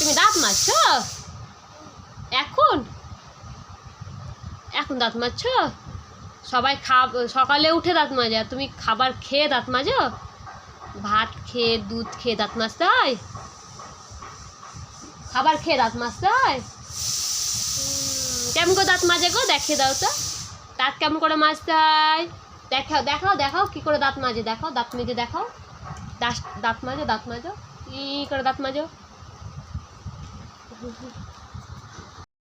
তুমি দাঁত মাজছো? এখন এখন দাঁত মাজছো? সবাই সকালে উঠে দাঁত মাজে, আর তুমি খাবার খেয়ে দাঁত মাজো? ভাত খেয়ে দুধ খেয়ে দাঁত মাজতে হয়? খাবার খেয়ে দাঁত মাজতে হয়? কেমন করে দাঁত মাজে গো? দেখিয়ে দাও তো দাঁত কেমন করে মাজতে হয়। দেখাও দেখাও দেখাও কি করে দাঁত মাজে, দেখাও দাঁত মেজে দেখাও। দাঁত মাজো, দাঁত মাজো, কি করে দাঁত মাজো।